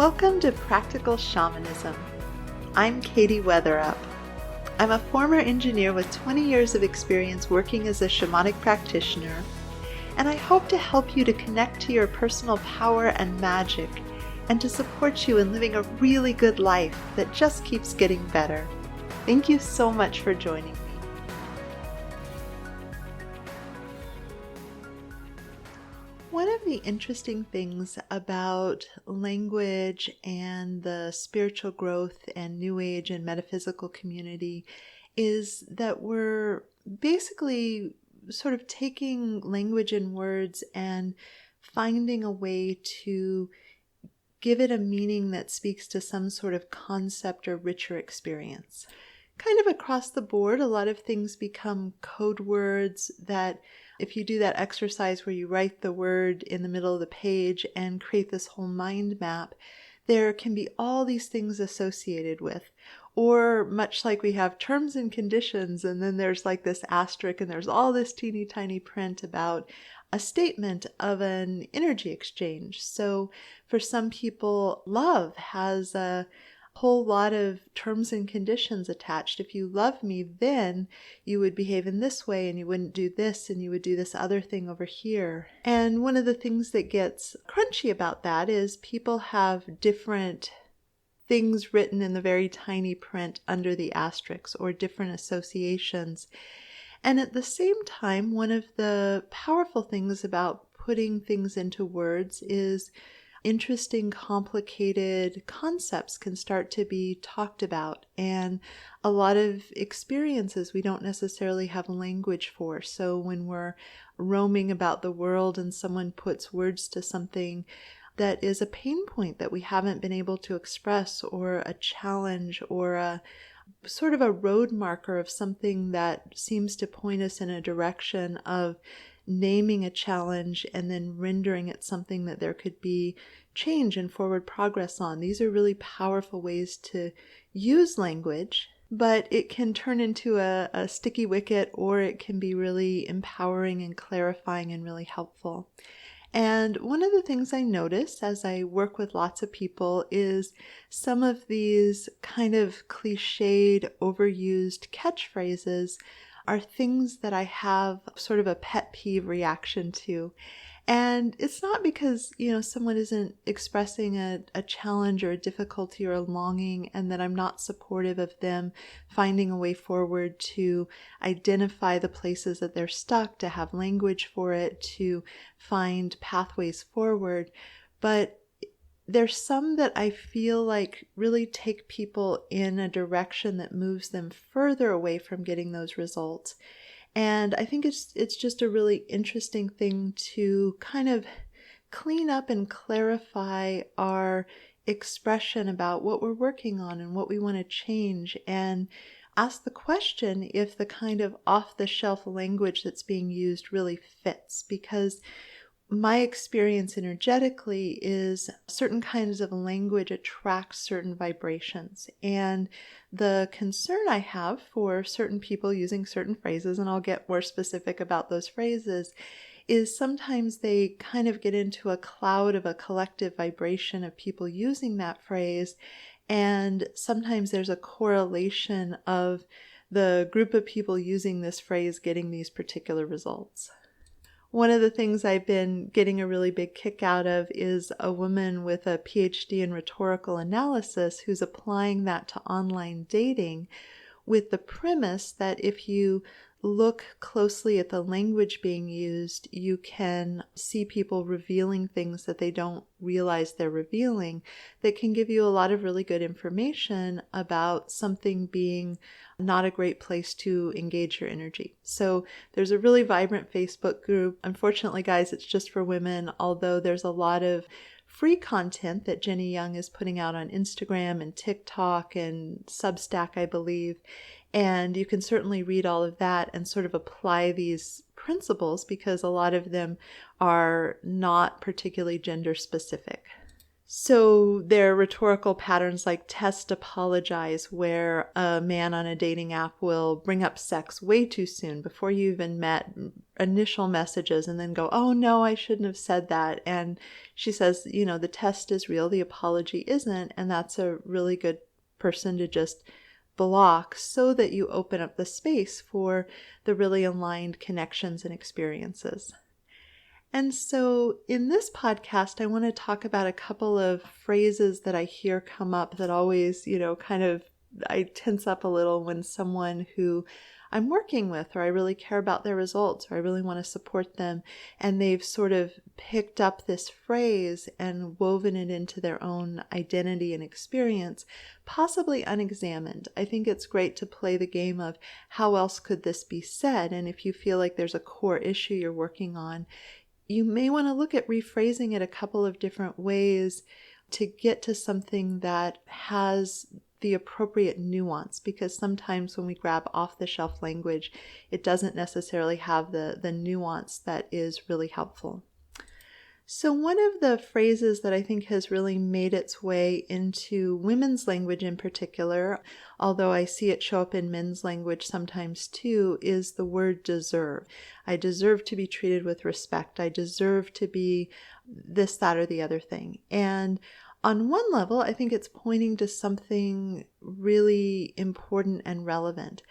Welcome to Practical Shamanism. I'm Katie Weatherup. I'm a former engineer with 20 years of experience working as a shamanic practitioner, and I hope to help you to connect to your personal power and magic, and to support you in living a really good life that just keeps getting better. Thank you so much for joining me. One of the interesting things about language and the spiritual growth and New Age and metaphysical community is that we're basically sort of taking language and words and finding a way to give it a meaning that speaks to some sort of concept or richer experience. Kind of across the board, a lot of things become code words that if you do that exercise where you write the word in the middle of the page and create this whole mind map, there can be all these things associated with. Or much like we have terms and conditions, and then there's like this asterisk and there's all this teeny tiny print about a statement of an energy exchange. So for some people, love has a whole lot of terms and conditions attached. If you love me, then you would behave in this way and you wouldn't do this and you would do this other thing over here. And one of the things that gets crunchy about that is people have different things written in the very tiny print under the asterisks or different associations. And at the same time, one of the powerful things about putting things into words is interesting, complicated concepts can start to be talked about, and a lot of experiences we don't necessarily have language for. So when we're roaming about the world and someone puts words to something that is a pain point that we haven't been able to express, or a challenge, or a sort of a road marker of something that seems to point us in a direction of naming a challenge and then rendering it something that there could be change and forward progress on. These are really powerful ways to use language, but it can turn into a sticky wicket, or it can be really empowering and clarifying and really helpful. And one of the things I notice as I work with lots of people is some of these kind of cliched, overused catchphrases are things that I have sort of a pet peeve reaction to. And it's not because, someone isn't expressing a challenge or a difficulty or a longing, and that I'm not supportive of them finding a way forward to identify the places that they're stuck, to have language for it, to find pathways forward. But there's some that I feel like really take people in a direction that moves them further away from getting those results. And I think it's just a really interesting thing to kind of clean up and clarify our expression about what we're working on and what we want to change, and ask the question if the kind of off-the-shelf language that's being used really fits. Because my experience energetically is certain kinds of language attract certain vibrations. And the concern I have for certain people using certain phrases, and I'll get more specific about those phrases, is sometimes they kind of get into a cloud of a collective vibration of people using that phrase. And sometimes there's a correlation of the group of people using this phrase getting these particular results. One of the things I've been getting a really big kick out of is a woman with a PhD in rhetorical analysis who's applying that to online dating, with the premise that if you look closely at the language being used, you can see people revealing things that they don't realize they're revealing, that can give you a lot of really good information about something being not a great place to engage your energy. So there's a really vibrant Facebook group. Unfortunately, guys, it's just for women, although there's a lot of free content that Jenny Young is putting out on Instagram and TikTok and Substack, I believe. And you can certainly read all of that and sort of apply these principles, because a lot of them are not particularly gender specific. So there are rhetorical patterns like test apologize, where a man on a dating app will bring up sex way too soon before you even met, initial messages, and then go, oh no, I shouldn't have said that. And she says, the test is real, the apology isn't. And that's a really good person to just block so that you open up the space for the really aligned connections and experiences. And so in this podcast, I want to talk about a couple of phrases that I hear come up that always, I tense up a little when someone who I'm working with, or I really care about their results, or I really want to support them, and they've sort of picked up this phrase and woven it into their own identity and experience, possibly unexamined. I think it's great to play the game of how else could this be said, and if you feel like there's a core issue you're working on, you may want to look at rephrasing it a couple of different ways to get to something that has the appropriate nuance, because sometimes when we grab off-the-shelf language, it doesn't necessarily have the nuance that is really helpful. So one of the phrases that I think has really made its way into women's language in particular, although I see it show up in men's language sometimes too, is the word deserve. I deserve to be treated with respect. I deserve to be this, that, or the other thing. And on one level, I think it's pointing to something really important and relevant.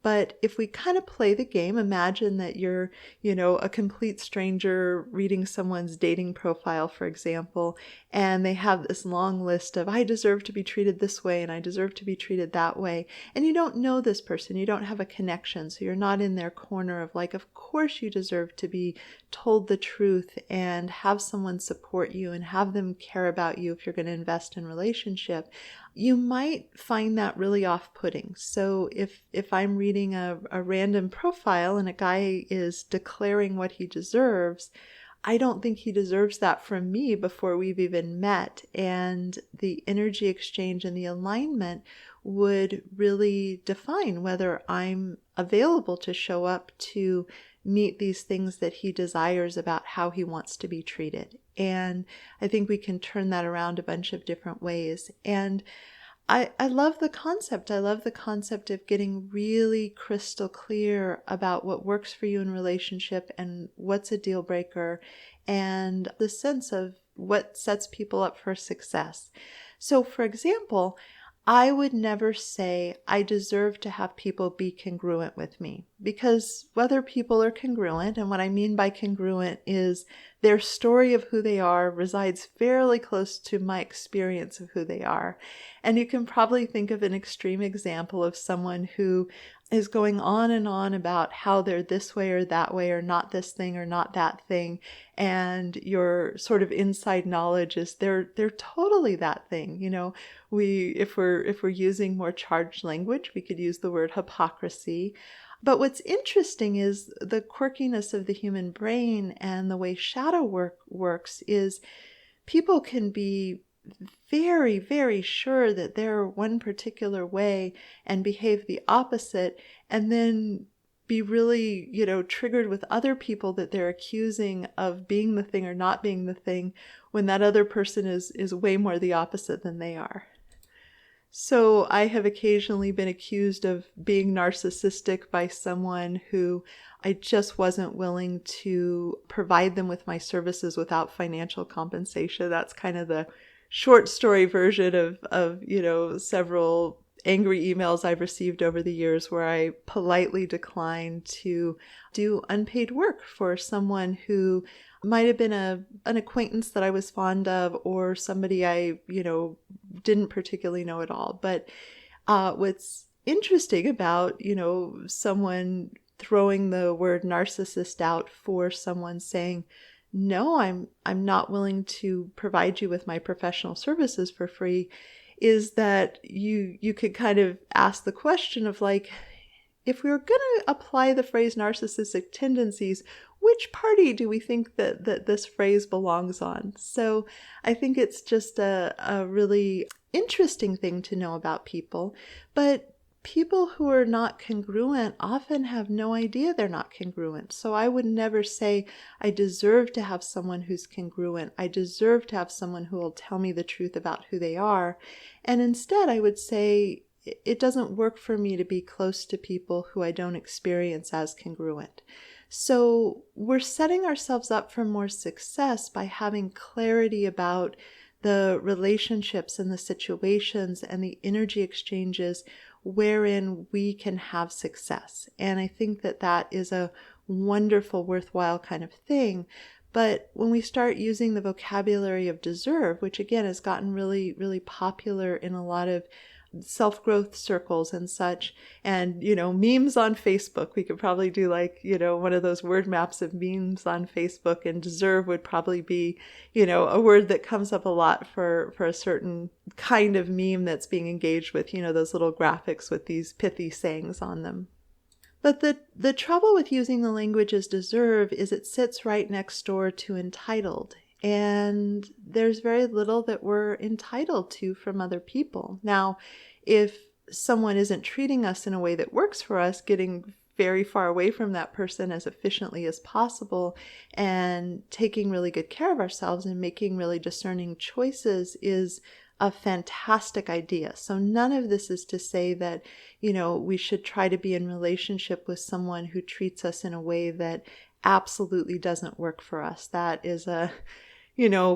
But if we kind of play the game, imagine that you're, a complete stranger reading someone's dating profile, for example, and they have this long list of, I deserve to be treated this way and I deserve to be treated that way. And you don't know this person, you don't have a connection, so you're not in their corner of like, of course you deserve to be told the truth and have someone support you and have them care about you if you're going to invest in relationship. You might find that really off-putting. So if I'm reading a random profile and a guy is declaring what he deserves, I don't think he deserves that from me before we've even met. And the energy exchange and the alignment would really define whether I'm available to show up to meet these things that he desires about how he wants to be treated. And I think we can turn that around a bunch of different ways. And I love the concept. I love the concept of getting really crystal clear about what works for you in relationship and what's a deal breaker, and the sense of what sets people up for success. So, for example, I would never say I deserve to have people be congruent with me, because whether people are congruent, and what I mean by congruent is their story of who they are resides fairly close to my experience of who they are. And you can probably think of an extreme example of someone who is going on and on about how they're this way or that way, or not this thing or not that thing. And your sort of inside knowledge is they're totally that thing. If we're using more charged language, we could use the word hypocrisy. But what's interesting is the quirkiness of the human brain, and the way shadow work works is people can be very, very sure that they're one particular way and behave the opposite, and then be really, triggered with other people that they're accusing of being the thing or not being the thing, when that other person is way more the opposite than they are. So I have occasionally been accused of being narcissistic by someone who I just wasn't willing to provide them with my services without financial compensation. That's kind of the short story version of several angry emails I've received over the years where I politely declined to do unpaid work for someone who might have been an acquaintance that I was fond of, or somebody I, didn't particularly know at all. But what's interesting about, someone throwing the word narcissist out for someone saying, no, I'm not willing to provide you with my professional services for free, is that you could kind of ask the question of like, if we were going to apply the phrase narcissistic tendencies, which party do we think that this phrase belongs on? So I think it's just a really interesting thing to know about people. But people who are not congruent often have no idea they're not congruent. So I would never say, I deserve to have someone who's congruent. I deserve to have someone who will tell me the truth about who they are. And instead, I would say, it doesn't work for me to be close to people who I don't experience as congruent. So we're setting ourselves up for more success by having clarity about the relationships and the situations and the energy exchanges wherein we can have success. And I think that that is a wonderful, worthwhile kind of thing. But when we start using the vocabulary of deserve, which again has gotten really, really popular in a lot of self-growth circles and such, and memes on Facebook, we could probably do like one of those word maps of memes on Facebook, and deserve would probably be a word that comes up a lot for a certain kind of meme that's being engaged with, those little graphics with these pithy sayings on them. But the trouble with using the language as deserve is it sits right next door to entitled. And there's very little that we're entitled to from other people. Now, if someone isn't treating us in a way that works for us, getting very far away from that person as efficiently as possible and taking really good care of ourselves and making really discerning choices is a fantastic idea. So none of this is to say that, we should try to be in relationship with someone who treats us in a way that absolutely doesn't work for us. That is a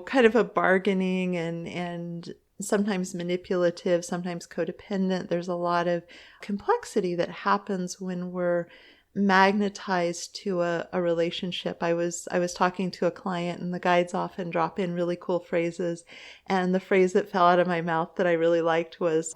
kind of a bargaining and sometimes manipulative, sometimes codependent. There's a lot of complexity that happens when we're magnetized to a relationship. I was talking to a client, and the guides often drop in really cool phrases. And the phrase that fell out of my mouth that I really liked was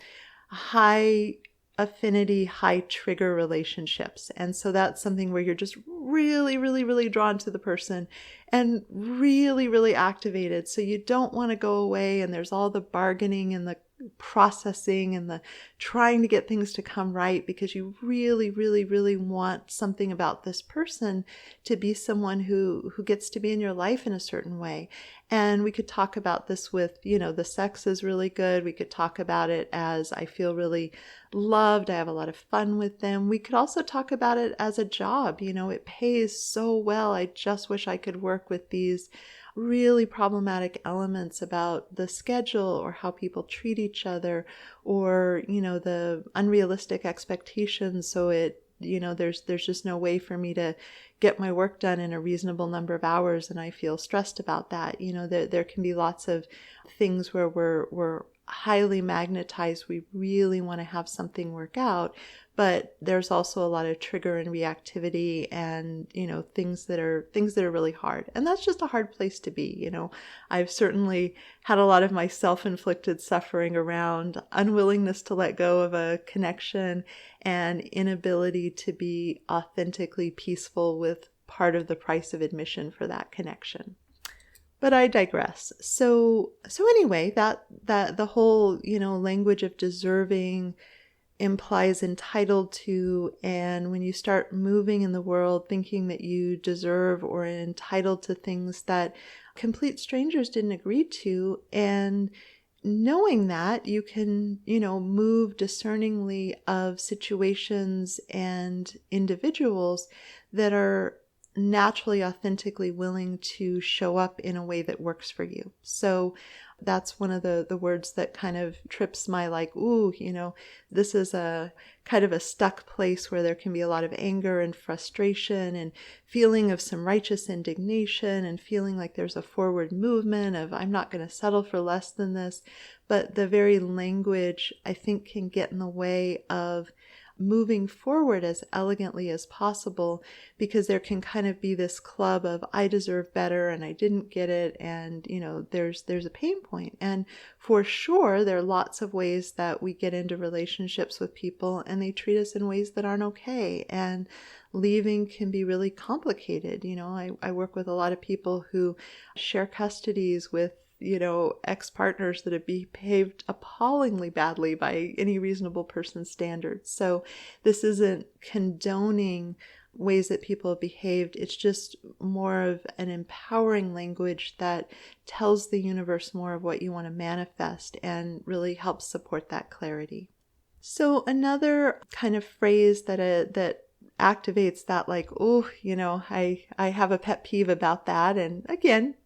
high affinity, high trigger relationships. And so that's something where you're just really, really, really drawn to the person and really, really activated. So you don't want to go away, and there's all the bargaining and the processing and the trying to get things to come right, because you really, really, really want something about this person to be someone who gets to be in your life in a certain way. And we could talk about this with, the sex is really good. We could talk about it as I feel really loved. I have a lot of fun with them. We could also talk about it as a job. It pays so well. I just wish I could work with these really problematic elements about the schedule or how people treat each other, or the unrealistic expectations. So there's just no way for me to get my work done in a reasonable number of hours, and I feel stressed about that. There can be lots of things where we're highly magnetized. We really want to have something work out, but there's also a lot of trigger and reactivity and, things that are really hard. And that's just a hard place to be. I've certainly had a lot of my self-inflicted suffering around unwillingness to let go of a connection and inability to be authentically peaceful with part of the price of admission for that connection. But I digress. So anyway, that the whole, language of deserving implies entitled to, and when you start moving in the world thinking that you deserve or are entitled to things that complete strangers didn't agree to, and knowing that, you can, move discerningly of situations and individuals that are naturally, authentically willing to show up in a way that works for you. So that's one of the words that kind of trips my this is a kind of a stuck place where there can be a lot of anger and frustration and feeling of some righteous indignation and feeling like there's a forward movement of I'm not going to settle for less than this. But the very language, I think, can get in the way of moving forward as elegantly as possible, because there can kind of be this club of I deserve better and I didn't get it, and there's a pain point. And for sure there are lots of ways that we get into relationships with people and they treat us in ways that aren't okay, and leaving can be really complicated. I work with a lot of people who share custodies with ex-partners that have behaved appallingly badly by any reasonable person's standards. So this isn't condoning ways that people have behaved. It's just more of an empowering language that tells the universe more of what you want to manifest and really helps support that clarity. So another kind of phrase that activates that, like, oh, I have a pet peeve about that. And again,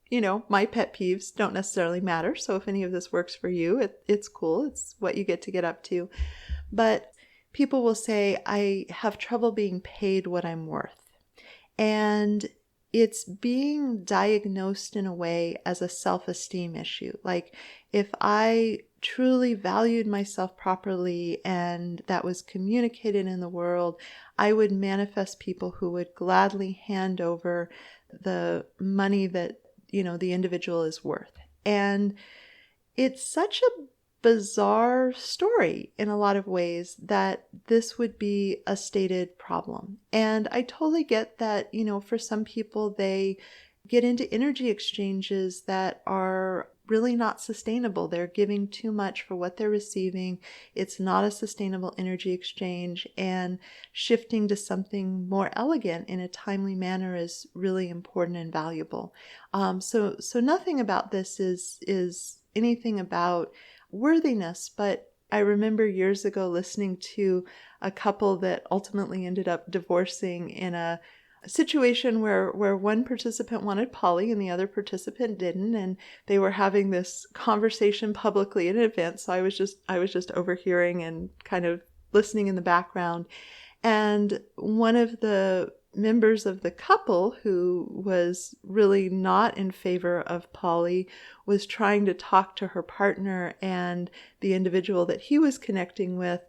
my pet peeves don't necessarily matter. So if any of this works for you, it's cool. It's what you get up to. But people will say, I have trouble being paid what I'm worth. And it's being diagnosed in a way as a self-esteem issue. Like, if I truly valued myself properly and that was communicated in the world, I would manifest people who would gladly hand over the money that, the individual is worth. And it's such a bizarre story in a lot of ways that this would be a stated problem. And I totally get that, for some people, they get into energy exchanges that are really not sustainable. They're giving too much for what they're receiving. It's not a sustainable energy exchange, and shifting to something more elegant in a timely manner is really important and valuable. So nothing about this is anything about worthiness, but I remember years ago listening to a couple that ultimately ended up divorcing in a situation where one participant wanted poly and the other participant didn't, and they were having this conversation publicly at an event. So I was just overhearing and kind of listening in the background. And one of the members of the couple, who was really not in favor of poly, was trying to talk to her partner and the individual that he was connecting with,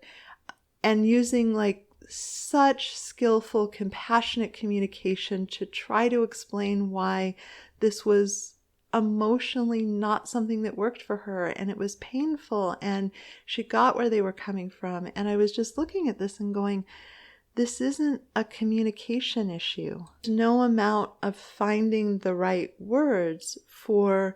and using like such skillful, compassionate communication to try to explain why this was emotionally not something that worked for her, and it was painful, and she got where they were coming from. And I was just looking at this and going, this isn't a communication issue. No amount of finding the right words for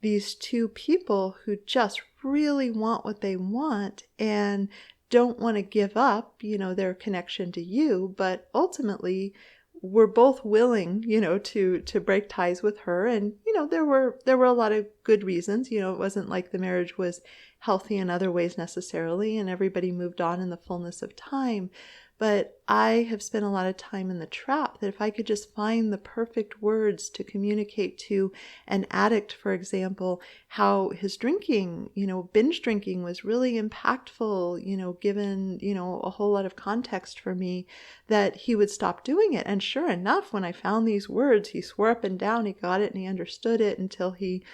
these two people who just really want what they want and don't want to give up, their connection to you, but ultimately we're both willing, to break ties with her. And, there were a lot of good reasons. It wasn't like the marriage was healthy in other ways necessarily, and everybody moved on in the fullness of time. But I have spent a lot of time in the trap that if I could just find the perfect words to communicate to an addict, for example, how his drinking, binge drinking was really impactful, given, a whole lot of context for me, that he would stop doing it. And sure enough, when I found these words, he swore up and down he got it and he understood it, until he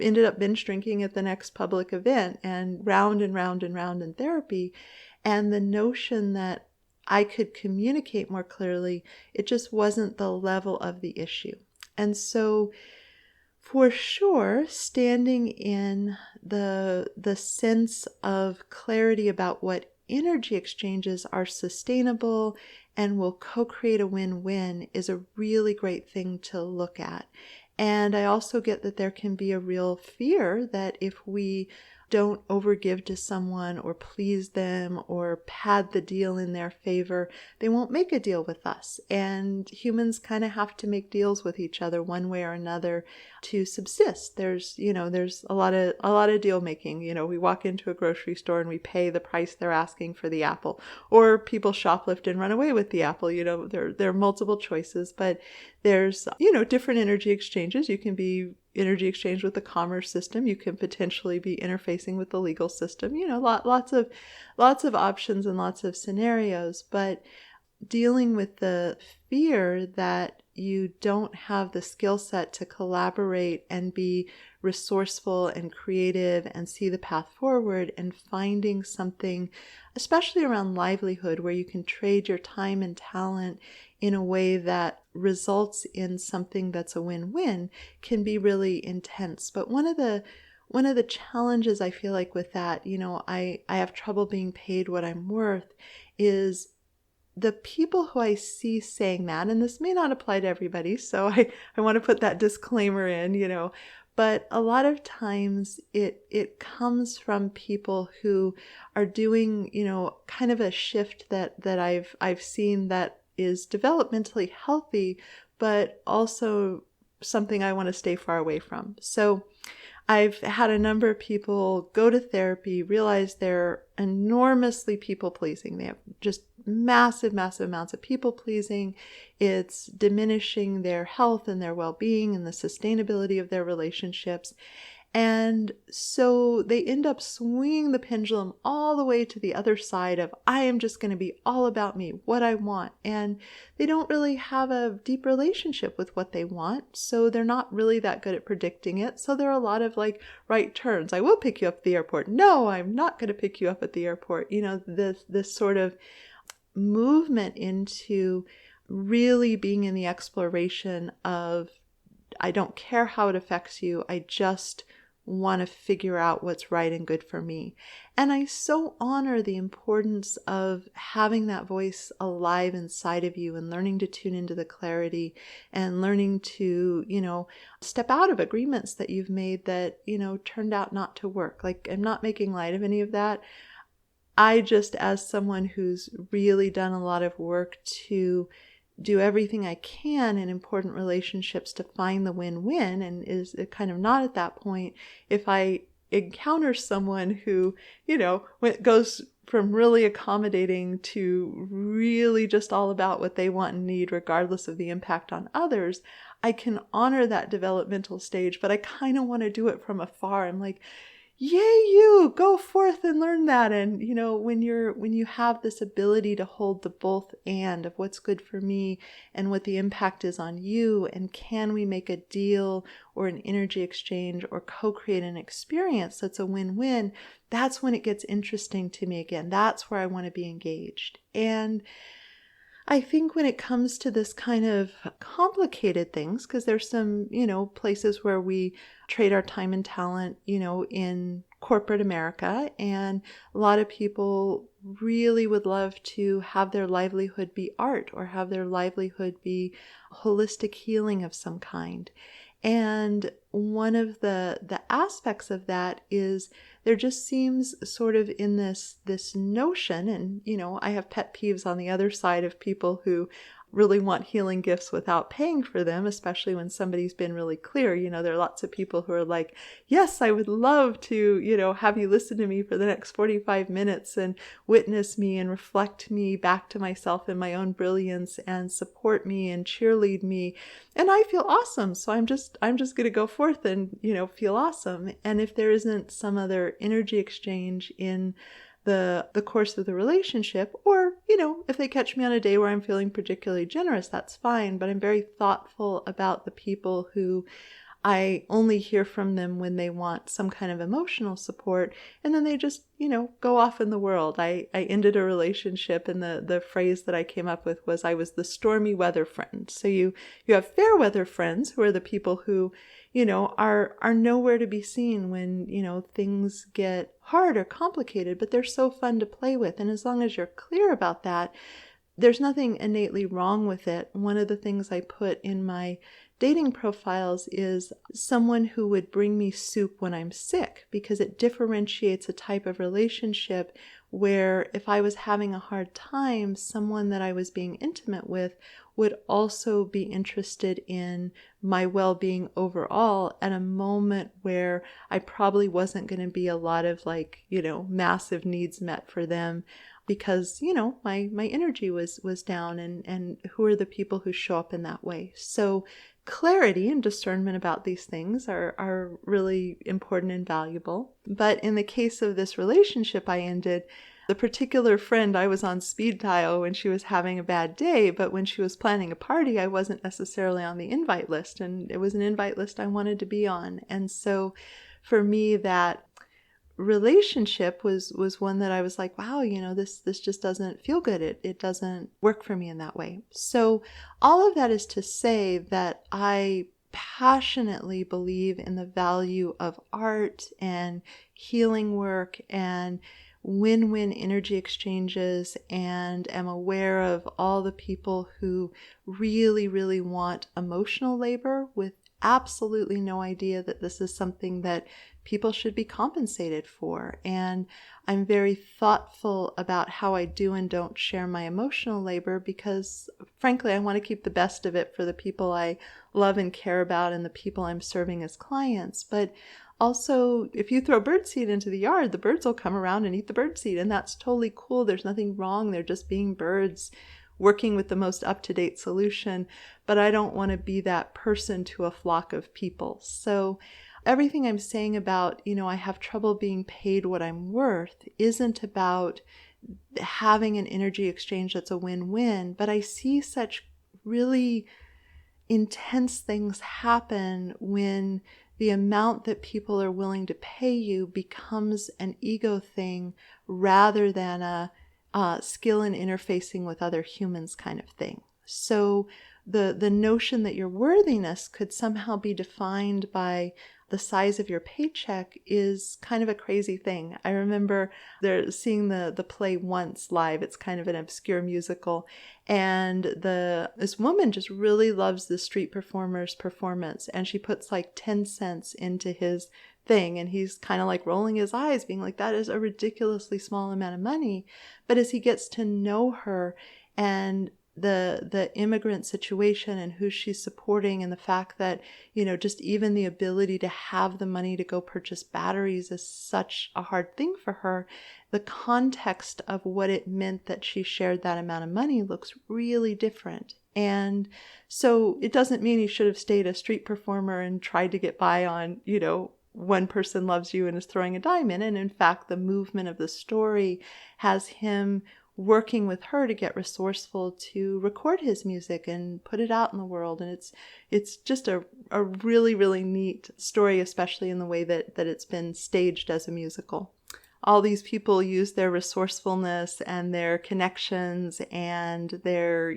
ended up binge drinking at the next public event, and round and round and round in therapy. And the notion that I could communicate more clearly, it just wasn't the level of the issue. And so for sure, standing in the sense of clarity about what energy exchanges are sustainable and will co-create a win-win is a really great thing to look at. And I also get that there can be a real fear that if we don't overgive to someone or please them or pad the deal in their favor, they won't make a deal with us. And humans kind of have to make deals with each other one way or another to subsist. There's a lot of deal making. We walk into a grocery store and we pay the price they're asking for the apple, or people shoplift and run away with the apple. There are multiple choices, but there's, different energy exchanges. You can be energy exchange with the commerce system. You can potentially be interfacing with the legal system. Lots of options and lots of scenarios. But dealing with the fear that you don't have the skill set to collaborate and be resourceful and creative and see the path forward, and finding something, especially around livelihood, where you can trade your time and talent in a way that results in something that's a win-win, can be really intense. But one of the challenges I feel like with that, I have trouble being paid what I'm worth, is the people who I see saying that, and this may not apply to everybody, so I want to put that disclaimer in, but a lot of times it comes from people who are doing, kind of a shift that I've seen that is developmentally healthy, but also something I want to stay far away from. So I've had a number of people go to therapy, realize they're enormously people-pleasing. They have just massive, massive amounts of people-pleasing. It's diminishing their health and their well-being and the sustainability of their relationships. And so they end up swinging the pendulum all the way to the other side of, I am just going to be all about me, what I want. And they don't really have a deep relationship with what they want. So they're not really that good at predicting it. So there are a lot of like right turns. I will pick you up at the airport. No, I'm not going to pick you up at the airport. This sort of movement into really being in the exploration of, I don't care how it affects you. I just want to figure out what's right and good for me. And I so honor the importance of having that voice alive inside of you and learning to tune into the clarity and learning to, step out of agreements that you've made that, turned out not to work. Like, I'm not making light of any of that. I just, as someone who's really done a lot of work to do everything I can in important relationships to find the win-win, and is kind of not at that point, if I encounter someone who, goes from really accommodating to really just all about what they want and need, regardless of the impact on others, I can honor that developmental stage, but I kind of want to do it from afar. I'm like, yay, you go forth and learn that. And when you have this ability to hold the both and of what's good for me and what the impact is on you, and can we make a deal or an energy exchange or co-create an experience that's a win-win, that's when it gets interesting to me again. That's where I want to be engaged. And I think when it comes to this kind of complicated things, because there's some, places where we trade our time and talent, in corporate America, and a lot of people really would love to have their livelihood be art or have their livelihood be holistic healing of some kind. And one of the aspects of that is there just seems sort of in this notion, and I have pet peeves on the other side of people who really want healing gifts without paying for them, especially when somebody's been really clear. There are lots of people who are like, yes, I would love to, have you listen to me for the next 45 minutes and witness me and reflect me back to myself and my own brilliance and support me and cheerlead me. And I feel awesome. So I'm just going to go forth and, feel awesome. And if there isn't some other energy exchange in the course of the relationship, or, if they catch me on a day where I'm feeling particularly generous, that's fine. But I'm very thoughtful about the people who I only hear from them when they want some kind of emotional support, and then they just, go off in the world. I ended a relationship, and the phrase that I came up with was, I was the stormy weather friend. So you have fair weather friends, who are the people who, are nowhere to be seen when, things get hard or complicated, but they're so fun to play with. And as long as you're clear about that, there's nothing innately wrong with it. One of the things I put in my dating profiles is someone who would bring me soup when I'm sick, because it differentiates a type of relationship where if I was having a hard time, someone that I was being intimate with would also be interested in my well-being overall at a moment where I probably wasn't going to be a lot of massive needs met for them, because, my energy was down, and who are the people who show up in that way. So clarity and discernment about these things are really important and valuable. But in the case of this relationship I ended, the particular friend, I was on speed dial when she was having a bad day, but when she was planning a party, I wasn't necessarily on the invite list, and it was an invite list I wanted to be on. And so for me, that relationship was one that I was like, wow, this just doesn't feel good. It doesn't work for me in that way. So all of that is to say that I passionately believe in the value of art and healing work and win-win energy exchanges, and am aware of all the people who really, really want emotional labor with absolutely no idea that this is something that people should be compensated for. And I'm very thoughtful about how I do and don't share my emotional labor, because frankly, I want to keep the best of it for the people I love and care about and the people I'm serving as clients. But also, if you throw birdseed into the yard, the birds will come around and eat the birdseed, and that's totally cool. There's nothing wrong. They're just being birds working with the most up-to-date solution. But I don't want to be that person to a flock of people. So everything I'm saying about, I have trouble being paid what I'm worth isn't about having an energy exchange that's a win-win, but I see such really intense things happen when the amount that people are willing to pay you becomes an ego thing rather than a skill in interfacing with other humans kind of thing. So the notion that your worthiness could somehow be defined by the size of your paycheck is kind of a crazy thing. I remember seeing the play Once live. It's kind of an obscure musical. And this woman just really loves the street performer's performance. And she puts like 10 cents into his thing. And he's kind of like rolling his eyes, being like, that is a ridiculously small amount of money. But as he gets to know her and the immigrant situation and who she's supporting, and the fact that, just even the ability to have the money to go purchase batteries is such a hard thing for her. The context of what it meant that she shared that amount of money looks really different. And so it doesn't mean he should have stayed a street performer and tried to get by on, one person loves you and is throwing a dime in. And in fact, the movement of the story has him working with her to get resourceful to record his music and put it out in the world. And it's just a really, really neat story, especially in the way that it's been staged as a musical. All these people use their resourcefulness and their connections and their,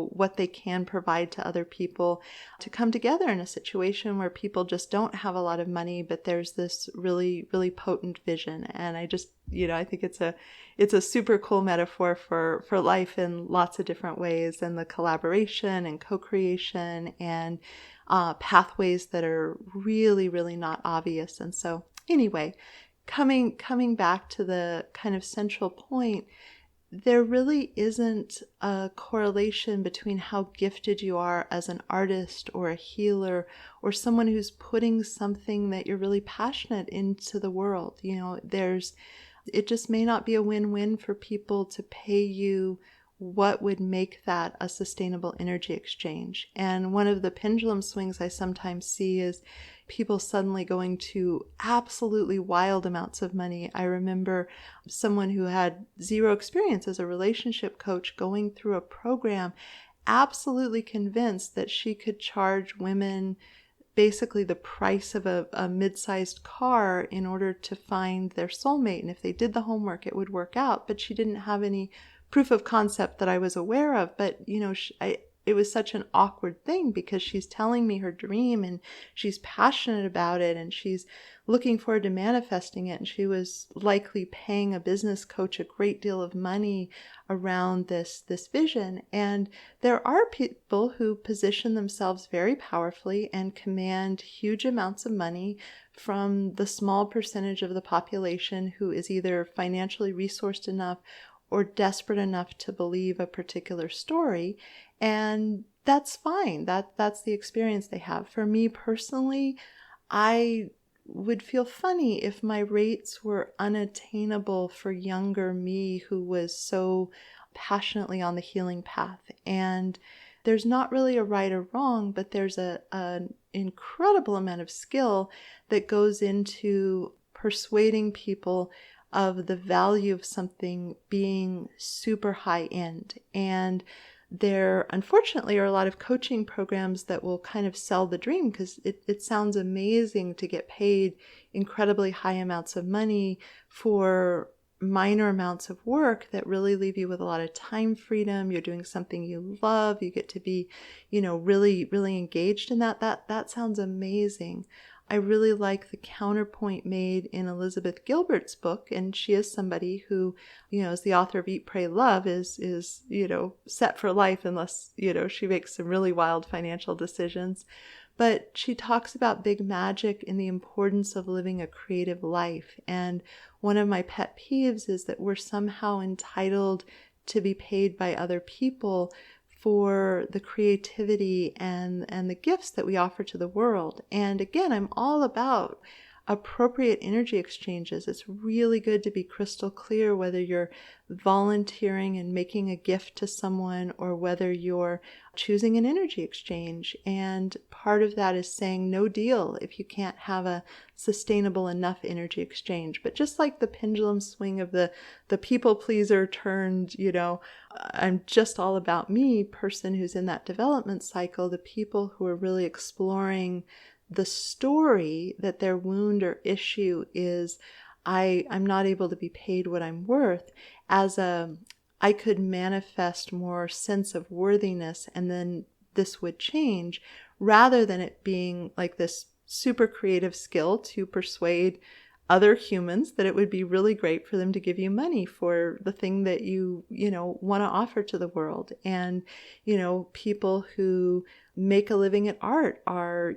what they can provide to other people to come together in a situation where people just don't have a lot of money, but there's this really, really potent vision. And I just, I think it's a super cool metaphor for life in lots of different ways, and the collaboration and co-creation and pathways that are really, really not obvious. And so anyway, coming back to the kind of central point, there really isn't a correlation between how gifted you are as an artist or a healer or someone who's putting something that you're really passionate into the world. It just may not be a win-win for people to pay you what would make that a sustainable energy exchange. And one of the pendulum swings I sometimes see is people suddenly going to absolutely wild amounts of money. I remember someone who had zero experience as a relationship coach going through a program, absolutely convinced that she could charge women basically the price of a mid-sized car in order to find their soulmate. And if they did the homework, it would work out. But she didn't have any proof of concept that I was aware of. But, it was such an awkward thing because she's telling me her dream and she's passionate about it and she's looking forward to manifesting it. And she was likely paying a business coach a great deal of money around this vision. And there are people who position themselves very powerfully and command huge amounts of money from the small percentage of the population who is either financially resourced enough or desperate enough to believe a particular story. And that's fine. That's the experience they have. For me personally, I would feel funny if my rates were unattainable for younger me who was so passionately on the healing path. And there's not really a right or wrong, but there's an incredible amount of skill that goes into persuading people of the value of something being super high end. And there, unfortunately, are a lot of coaching programs that will kind of sell the dream because it sounds amazing to get paid incredibly high amounts of money for minor amounts of work that really leave you with a lot of time freedom. You're doing something you love. You get to be, really, really engaged in that. That sounds amazing. I really like the counterpoint made in Elizabeth Gilbert's book, and she is somebody who, as the author of Eat, Pray, Love, is set for life unless, she makes some really wild financial decisions. But she talks about big magic and the importance of living a creative life. And one of my pet peeves is that we're somehow entitled to be paid by other people for the creativity and the gifts that we offer to the world. And again, I'm all about appropriate energy exchanges. It's really good to be crystal clear whether you're volunteering and making a gift to someone or whether you're choosing an energy exchange. And part of that is saying no deal if you can't have a sustainable enough energy exchange. But just like the pendulum swing of the people pleaser turned, I'm just all about me person who's in that development cycle, the people who are really exploring the story that their wound or issue is, I'm not able to be paid what I'm worth, I could manifest more sense of worthiness and then this would change, rather than it being like this super creative skill to persuade other humans that it would be really great for them to give you money for the thing that you want to offer to the world. And, people who make a living at art are,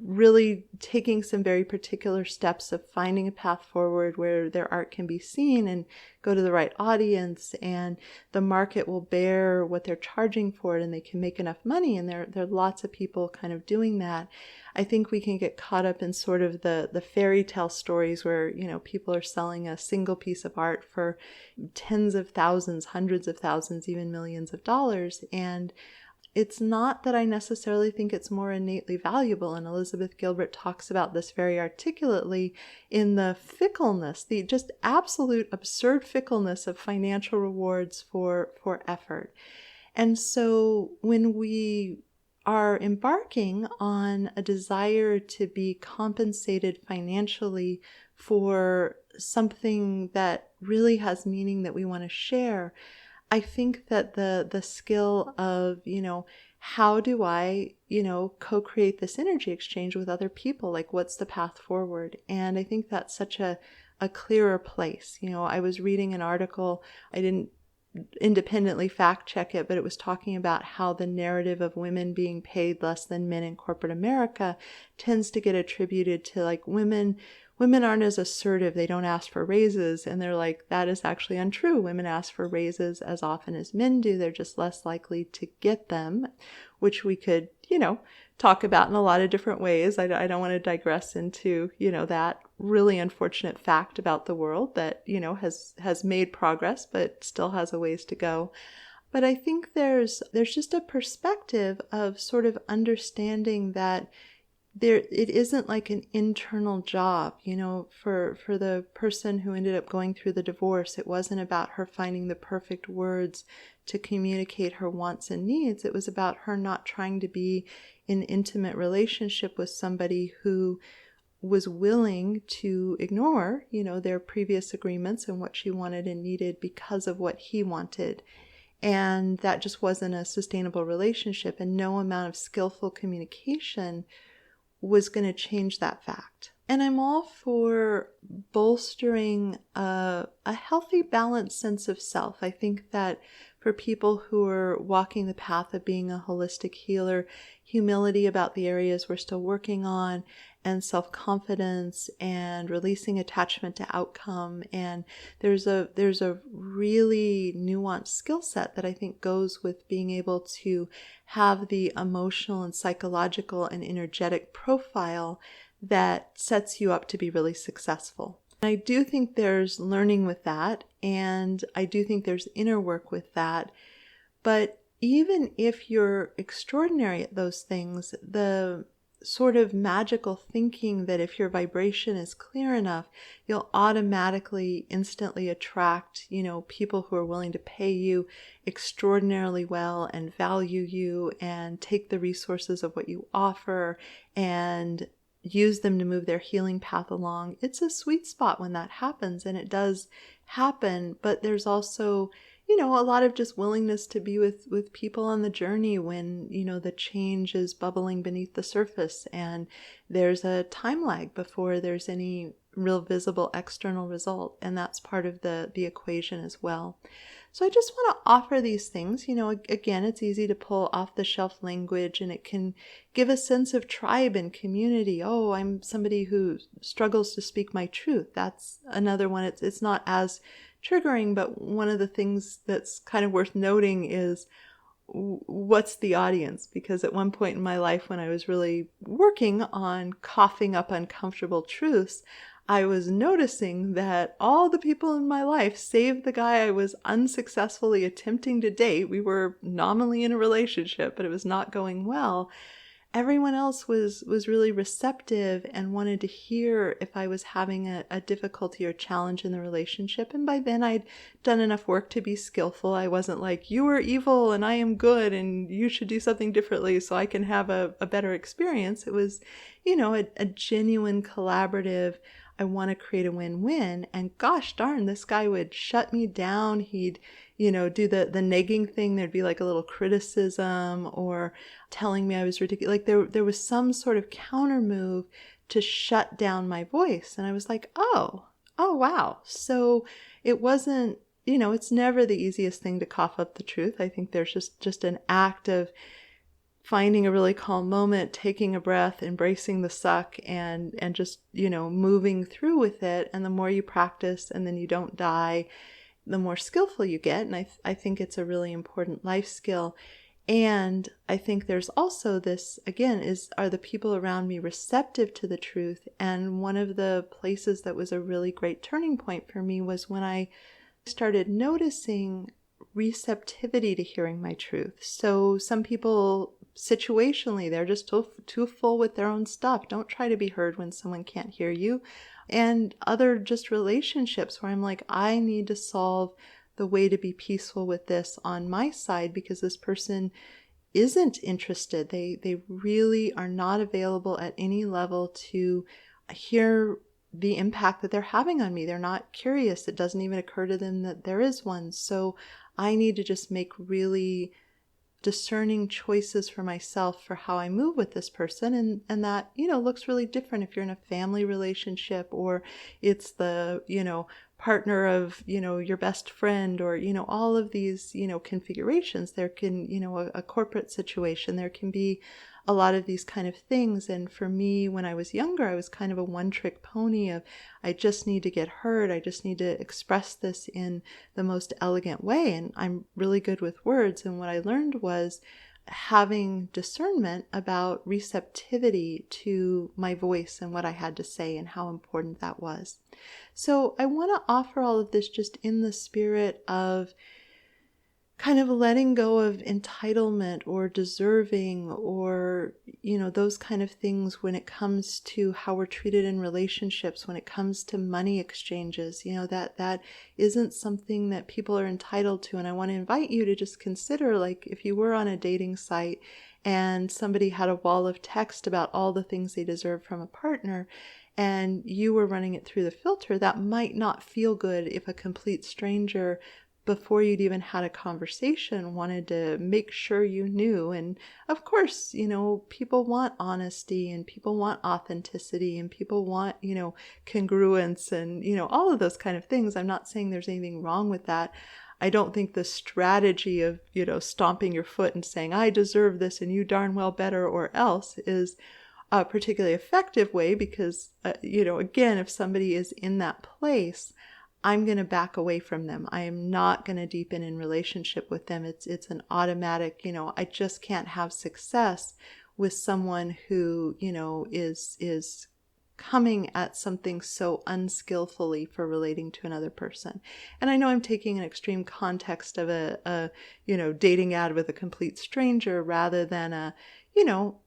really taking some very particular steps of finding a path forward where their art can be seen and go to the right audience, and the market will bear what they're charging for it and they can make enough money. And there are lots of people kind of doing that. I think we can get caught up in sort of the fairy tale stories where, people are selling a single piece of art for tens of thousands, hundreds of thousands, even millions of dollars. And it's not that I necessarily think it's more innately valuable, and Elizabeth Gilbert talks about this very articulately in the fickleness, the just absolute absurd fickleness of financial rewards for effort. And so when we are embarking on a desire to be compensated financially for something that really has meaning that we want to share, I think that the skill of, how do I, co-create this energy exchange with other people? Like, what's the path forward? And I think that's such a clearer place. I was reading an article, I didn't independently fact check it, but it was talking about how the narrative of women being paid less than men in corporate America tends to get attributed to like women aren't as assertive. They don't ask for raises. And they're like, that is actually untrue. Women ask for raises as often as men do. They're just less likely to get them, which we could, talk about in a lot of different ways. I don't want to digress into, that really unfortunate fact about the world that, has made progress, but still has a ways to go. But I think there's just a perspective of sort of understanding that it isn't like an internal job, for the person who ended up going through the divorce. It wasn't about her finding the perfect words to communicate her wants and needs. It was about her not trying to be in intimate relationship with somebody who was willing to ignore, their previous agreements and what she wanted and needed because of what he wanted. And that just wasn't a sustainable relationship, and no amount of skillful communication was going to change that fact. And I'm all for bolstering a healthy, balanced sense of self. I think that for people who are walking the path of being a holistic healer, humility about the areas we're still working on, and self-confidence, and releasing attachment to outcome. And there's a really nuanced skill set that I think goes with being able to have the emotional and psychological and energetic profile that sets you up to be really successful. I do think there's learning with that, and I do think there's inner work with that. But even if you're extraordinary at those things, the sort of magical thinking that if your vibration is clear enough, you'll automatically, instantly attract, people who are willing to pay you extraordinarily well and value you and take the resources of what you offer and use them to move their healing path along. It's a sweet spot when that happens, and it does happen. But there's also, a lot of just willingness to be with people on the journey when, the change is bubbling beneath the surface, and there's a time lag before there's any real visible external result. And that's part of the equation as well. So I just want to offer these things. Again, it's easy to pull off the shelf language, and it can give a sense of tribe and community. Oh, I'm somebody who struggles to speak my truth. That's another one. It's not as triggering, but one of the things that's kind of worth noting is what's the audience? Because at one point in my life when I was really working on coughing up uncomfortable truths, I was noticing that all the people in my life, save the guy I was unsuccessfully attempting to date, we were nominally in a relationship, but it was not going well. Everyone else was really receptive and wanted to hear if I was having a difficulty or challenge in the relationship. And by then I'd done enough work to be skillful. I wasn't like, you are evil and I am good and you should do something differently so I can have a better experience. It was, a genuine collaborative, I want to create a win-win. And gosh darn, this guy would shut me down. He'd, do the nagging thing. There'd be like a little criticism or telling me I was ridiculous. Like there was some sort of counter move to shut down my voice. And I was like, oh wow. So it wasn't, it's never the easiest thing to cough up the truth. I think there's just an act of finding a really calm moment, taking a breath, embracing the suck, and just, moving through with it. And the more you practice and then you don't die, the more skillful you get. And I think it's a really important life skill. And I think there's also this, again, are the people around me receptive to the truth? And one of the places that was a really great turning point for me was when I started noticing receptivity to hearing my truth. So some people, situationally, they're just too full with their own stuff. Don't try to be heard when someone can't hear you. And other just relationships where I'm like, I need to solve the way to be peaceful with this on my side because this person isn't interested. They really are not available at any level to hear the impact that they're having on me. They're not curious. It doesn't even occur to them that there is one. So I need to just make really discerning choices for myself for how I move with this person. And that, looks really different if you're in a family relationship or it's the, partner of, your best friend or, all of these, configurations. There can, a corporate situation, there can be a lot of these kind of things. And for me, when I was younger, I was kind of a one-trick pony of, I just need to get heard. I just need to express this in the most elegant way. And I'm really good with words. And what I learned was having discernment about receptivity to my voice and what I had to say and how important that was. So I want to offer all of this just in the spirit of kind of letting go of entitlement or deserving or, those kind of things when it comes to how we're treated in relationships, when it comes to money exchanges, that isn't something that people are entitled to. And I want to invite you to just consider, like, if you were on a dating site and somebody had a wall of text about all the things they deserve from a partner, and you were running it through the filter, that might not feel good if a complete stranger, before you'd even had a conversation, wanted to make sure you knew. And of course, people want honesty and people want authenticity and people want, congruence and, all of those kind of things. I'm not saying there's anything wrong with that. I don't think the strategy of, stomping your foot and saying, I deserve this and you darn well better or else is a particularly effective way because, again, if somebody is in that place, I'm going to back away from them. I am not going to deepen in relationship with them. It's an automatic, I just can't have success with someone who, is coming at something so unskillfully for relating to another person. And I know I'm taking an extreme context of a dating ad with a complete stranger rather than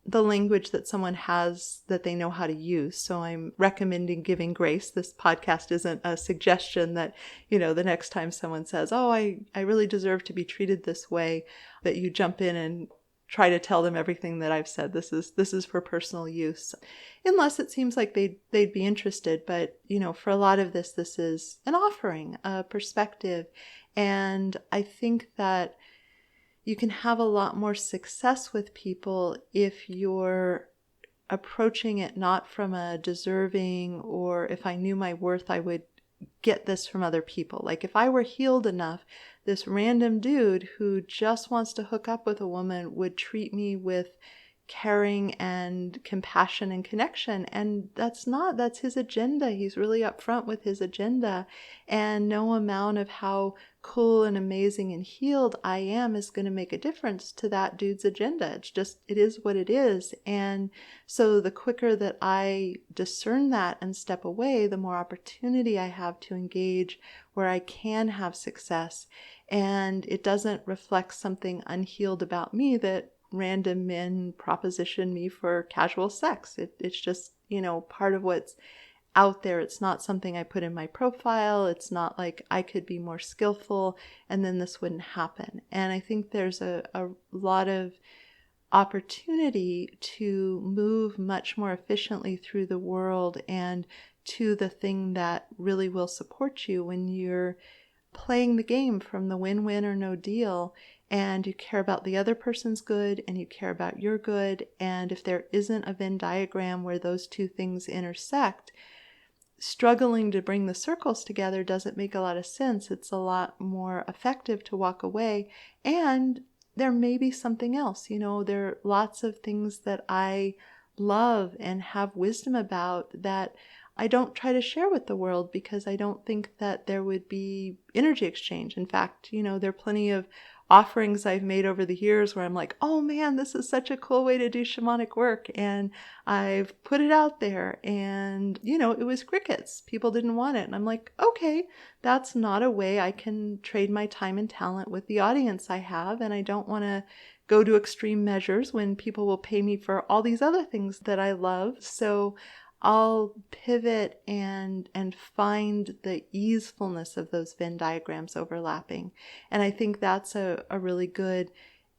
the language that someone has that they know how to use. So I'm recommending giving grace. This podcast isn't a suggestion that, the next time someone says, oh, I really deserve to be treated this way, that you jump in and try to tell them everything that I've said. This is for personal use, unless it seems like they'd be interested. But, for a lot of this is an offering, a perspective. And I think that you can have a lot more success with people if you're approaching it not from a deserving or if I knew my worth, I would get this from other people. Like if I were healed enough, this random dude who just wants to hook up with a woman would treat me with caring and compassion and connection. And that's his agenda. He's really upfront with his agenda. And no amount of how cool and amazing and healed I am is going to make a difference to that dude's agenda. It is what it is. And so the quicker that I discern that and step away, the more opportunity I have to engage where I can have success. And it doesn't reflect something unhealed about me that random men proposition me for casual sex. It's just, part of what's out there. It's not something I put in my profile. It's not like I could be more skillful and then this wouldn't happen. And I think there's a lot of opportunity to move much more efficiently through the world and to the thing that really will support you when you're playing the game from the win-win or no deal, and you care about the other person's good and you care about your good. And if there isn't a Venn diagram where those two things intersect, struggling to bring the circles together doesn't make a lot of sense. It's a lot more effective to walk away. And there may be something else. There are lots of things that I love and have wisdom about that I don't try to share with the world because I don't think that there would be energy exchange. In fact, there are plenty of offerings I've made over the years where I'm like, oh man, this is such a cool way to do shamanic work. And I've put it out there and, it was crickets. People didn't want it. And I'm like, okay, that's not a way I can trade my time and talent with the audience I have. And I don't want to go to extreme measures when people will pay me for all these other things that I love. So I'll pivot and find the easefulness of those Venn diagrams overlapping. And I think that's a really good,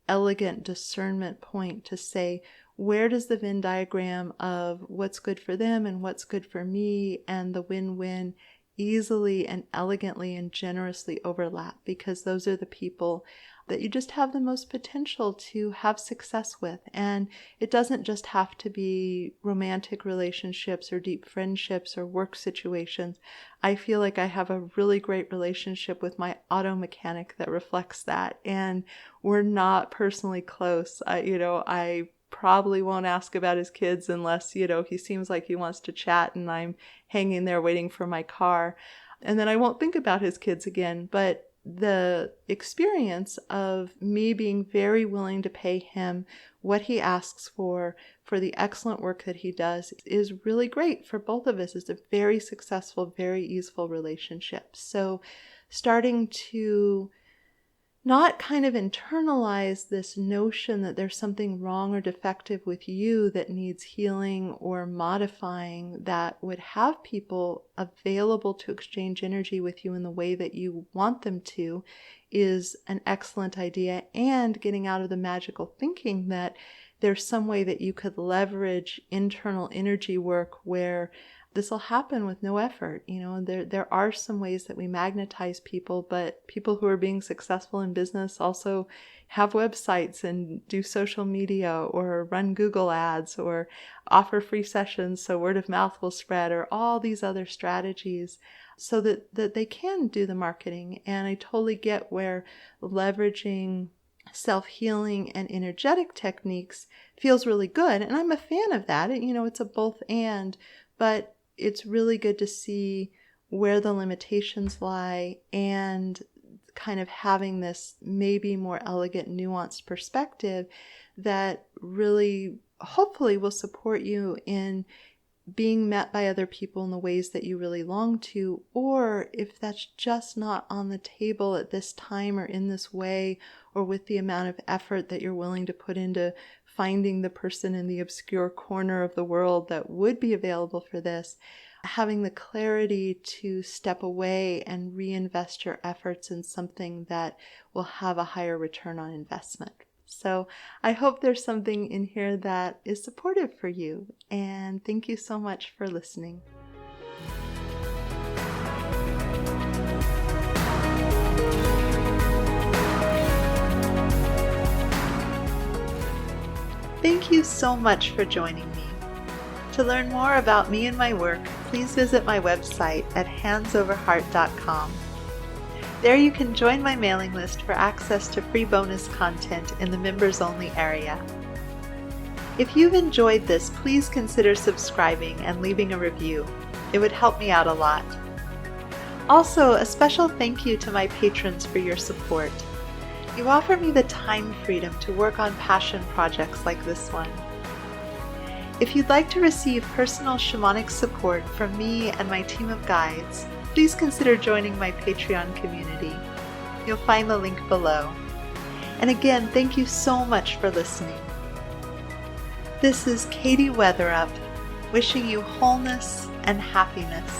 elegant discernment point to say, where does the Venn diagram of what's good for them and what's good for me and the win-win easily and elegantly and generously overlap? Because those are the people that you just have the most potential to have success with. And it doesn't just have to be romantic relationships or deep friendships or work situations. I feel like I have a really great relationship with my auto mechanic that reflects that. And we're not personally close. I probably won't ask about his kids unless, he seems like he wants to chat and I'm hanging there waiting for my car. And then I won't think about his kids again. But the experience of me being very willing to pay him what he asks for the excellent work that he does is really great for both of us. It's a very successful, very easeful relationship. So starting to not kind of internalize this notion that there's something wrong or defective with you that needs healing or modifying that would have people available to exchange energy with you in the way that you want them to is an excellent idea. And getting out of the magical thinking that there's some way that you could leverage internal energy work where this will happen with no effort. There are some ways that we magnetize people, but people who are being successful in business also have websites and do social media or run Google ads or offer free sessions so word of mouth will spread, or all these other strategies so that they can do the marketing. And I totally get where leveraging self-healing and energetic techniques feels really good. And I'm a fan of that. It's a both and, but it's really good to see where the limitations lie and kind of having this maybe more elegant, nuanced perspective that really hopefully will support you in being met by other people in the ways that you really long to, or if that's just not on the table at this time or in this way or with the amount of effort that you're willing to put into finding the person in the obscure corner of the world that would be available for this, having the clarity to step away and reinvest your efforts in something that will have a higher return on investment. So I hope there's something in here that is supportive for you, and thank you so much for listening. Thank you so much for joining me. To learn more about me and my work, please visit my website at handsoverheart.com. There you can join my mailing list for access to free bonus content in the members-only area. If you've enjoyed this, please consider subscribing and leaving a review. It would help me out a lot. Also, a special thank you to my patrons for your support. You offer me the time freedom to work on passion projects like this one. If you'd like to receive personal shamanic support from me and my team of guides, please consider joining my Patreon community. You'll find the link below. And again, thank you so much for listening. This is Katie Weatherup, wishing you wholeness and happiness.